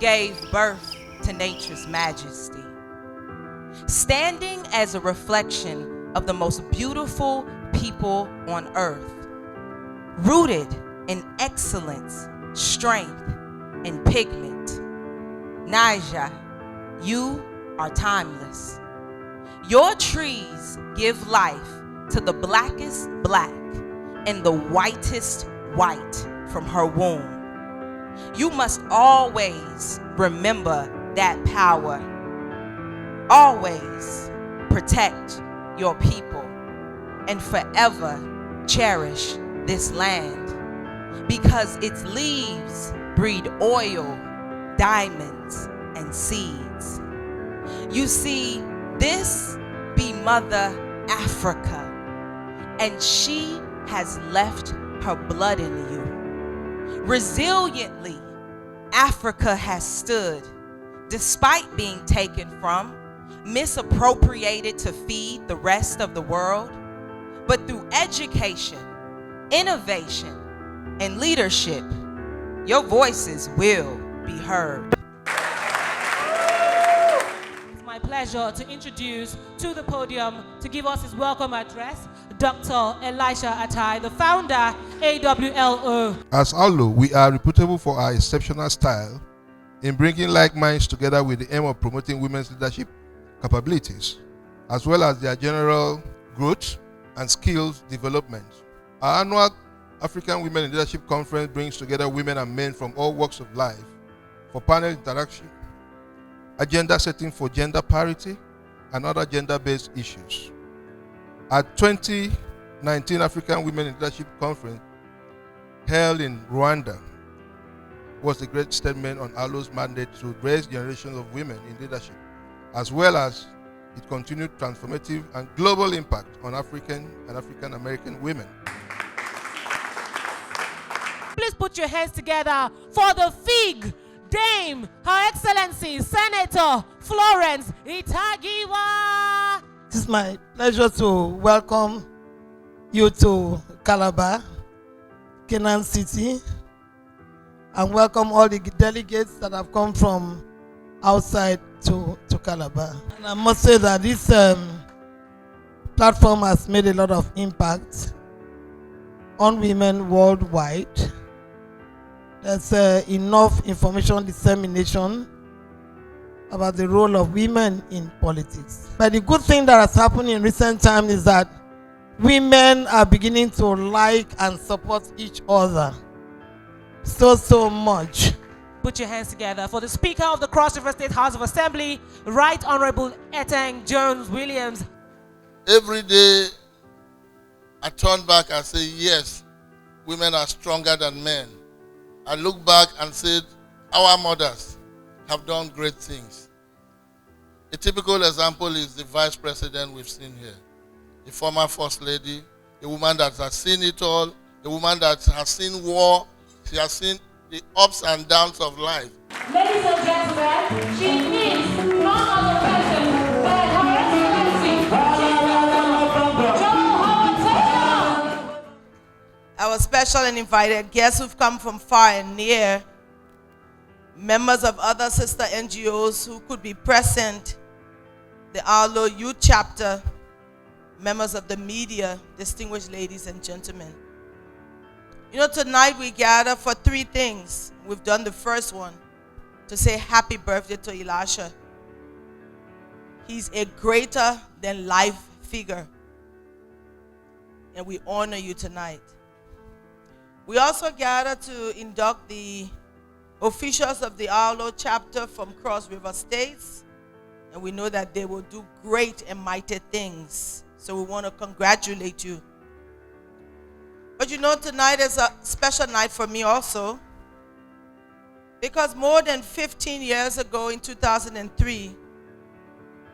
gave birth to nature's majesty, standing as a reflection of the most beautiful people on earth, rooted in excellence, strength, and pigment. Naija, you are timeless. Your trees give life to the blackest black and the whitest white from her womb. You must always remember that power. Always protect your people and forever cherish this land, because its leaves breed oil, diamonds, and seeds. You see, this be Mother Africa, and she has left her blood in you. Resiliently, Africa has stood, despite being taken from, misappropriated to feed the rest of the world. But through education, innovation, and leadership, your voices will be heard. It's my pleasure to introduce to the podium to give us his welcome address, Dr. Elisha Atai, the founder, AWLO. As Awlo, we are reputable for our exceptional style in bringing like minds together with the aim of promoting women's leadership capabilities, as well as their general growth and skills development. Our annual African Women in Leadership Conference brings together women and men from all walks of life for panel interaction, agenda setting for gender parity, and other gender-based issues. At 2019 African Women in Leadership Conference held in Rwanda was a great statement on Awlo's mandate to raise generations of women in leadership, as well as its continued transformative and global impact on African and African American women. Please put your hands together for the FIG Dame, Her Excellency Senator Florence Itagiwa. It is my pleasure to welcome you to Calabar, Canaan City, and welcome all the delegates that have come from outside to Calabar. And I must say that this platform has made a lot of impact on women worldwide. There's enough information dissemination about the role of women in politics. But the good thing that has happened in recent times is that women are beginning to like and support each other so much. Put your hands together for the Speaker of the Cross River State House of Assembly, Right Honorable Eteng Jones Williams. Every day I turn back and say, yes, women are stronger than men. I look back and said, our mothers have done great things. A typical example is the Vice President we've seen here, the former First Lady, a woman that has seen it all, a woman that has seen war, she has seen the ups and downs of life. Ladies and gentlemen, she is none other person than Her Excellency Our special and invited guests who've come from far and near, members of other sister NGOs who could be present, the Awlo Youth Chapter, members of the media, distinguished ladies and gentlemen. You know, tonight we gather for three things. We've done the first one, to say happy birthday to Elisha. He's a greater than life figure, and we honor you tonight. We also gather to induct the officials of the Awlo chapter from Cross River States, and we know that they will do great and mighty things. So we want to congratulate you. But you know, tonight is a special night for me also, because more than 15 years ago in 2003,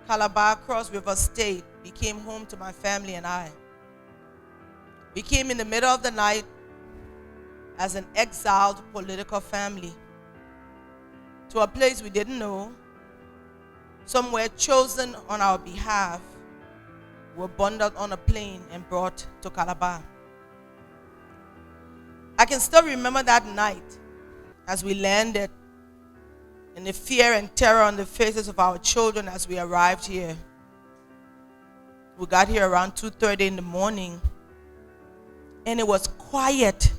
Calabar, Cross River State became home to my family and I. We came in the middle of the night as an exiled political family to a place we didn't know, somewhere chosen on our behalf. We were bundled on a plane and brought to Calabar. I can still remember that night as we landed and the fear and terror on the faces of our children as we arrived here. We got here around 2:30 in the morning, and it was quiet.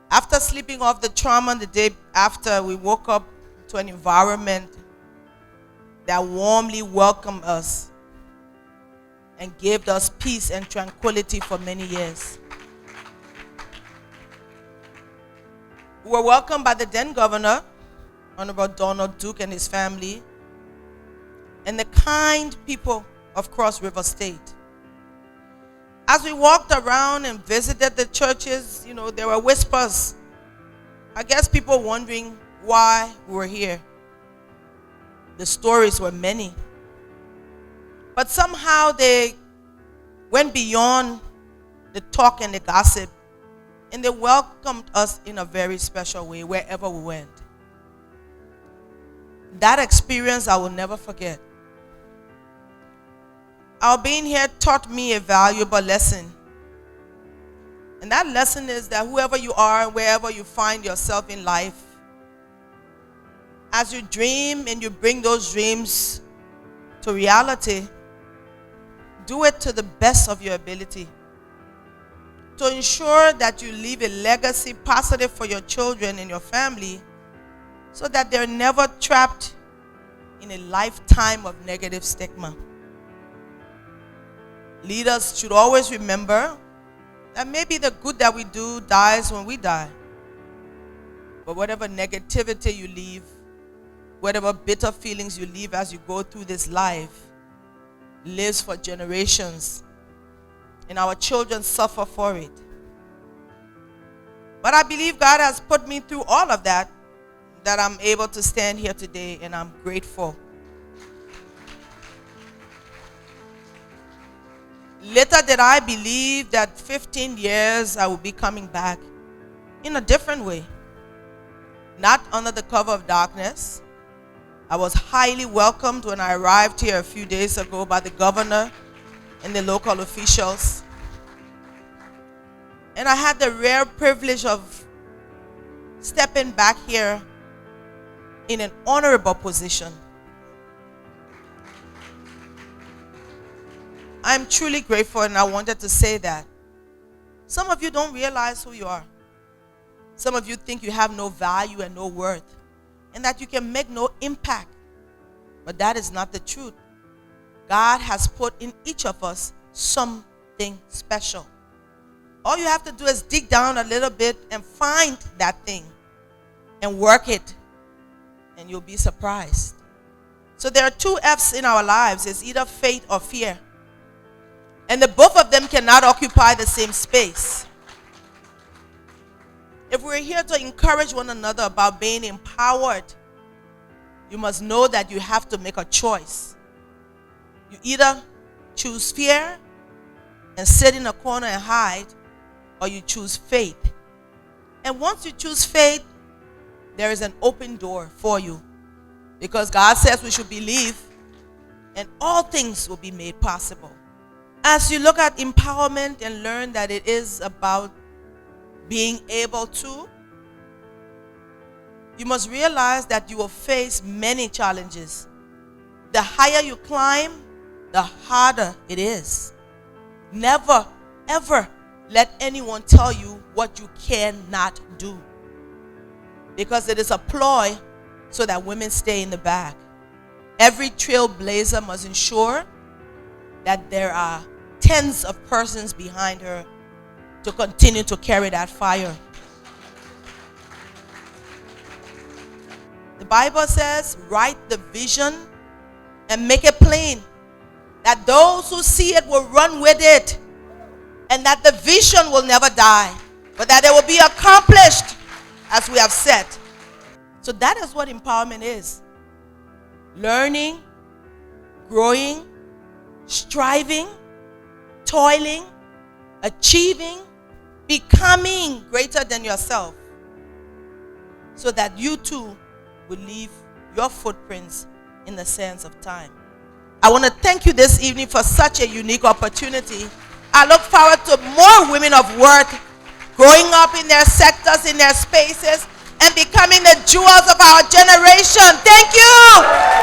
After sleeping off the trauma the day after, we woke up to an environment that warmly welcomed us and gave us peace and tranquility for many years. We were welcomed by the then governor, Honorable Donald Duke, and his family, and the kind people of Cross River State. As we walked around and visited the churches, there were whispers. I guess people wondering why we were here. The stories were many. But somehow they went beyond the talk and the gossip, and they welcomed us in a very special way wherever we went. That experience I will never forget. Our being here taught me a valuable lesson. And that lesson is that whoever you are, wherever you find yourself in life, as you dream and you bring those dreams to reality, do it to the best of your ability, to ensure that you leave a legacy positive for your children and your family, so that they're never trapped in a lifetime of negative stigma. Leaders should always remember that maybe the good that we do dies when we die. But whatever negativity you leave, whatever bitter feelings you leave as you go through this life, lives for generations. And our children suffer for it. But I believe God has put me through all of that I'm able to stand here today, and I'm grateful. Later did I believe that 15 years I will be coming back in a different way. Not under the cover of darkness. I was highly welcomed when I arrived here a few days ago by the governor and the local officials. And I had the rare privilege of stepping back here in an honorable position. I'm truly grateful, and I wanted to say that. Some of you don't realize who you are. Some of you think you have no value and no worth, and that you can make no impact. But that is not the truth. God has put in each of us something special. All you have to do is dig down a little bit and find that thing and work it, and you'll be surprised. So there are two F's in our lives. It's either faith or fear. And the both of them cannot occupy the same space. If we're here to encourage one another about being empowered, you must know that you have to make a choice. You either choose fear and sit in a corner and hide, or you choose faith. And once you choose faith, there is an open door for you. Because God says we should believe, and all things will be made possible. As you look at empowerment and learn that it is about being able to, you must realize that you will face many challenges. The higher you climb, the harder it is. Never, ever let anyone tell you what you cannot do. Because it is a ploy so that women stay in the back. Every trailblazer must ensure that there are tens of persons behind her to continue to carry that fire. The Bible says, write the vision and make it plain, that those who see it will run with it, and that the vision will never die, but that it will be accomplished as we have said. So that is what empowerment is. Learning, growing, striving, toiling, achieving, becoming greater than yourself, so that you too will leave your footprints in the sands of time. I want to thank you this evening for such a unique opportunity. I look forward to more women of worth growing up in their sectors, in their spaces, and becoming the jewels of our generation. Thank you.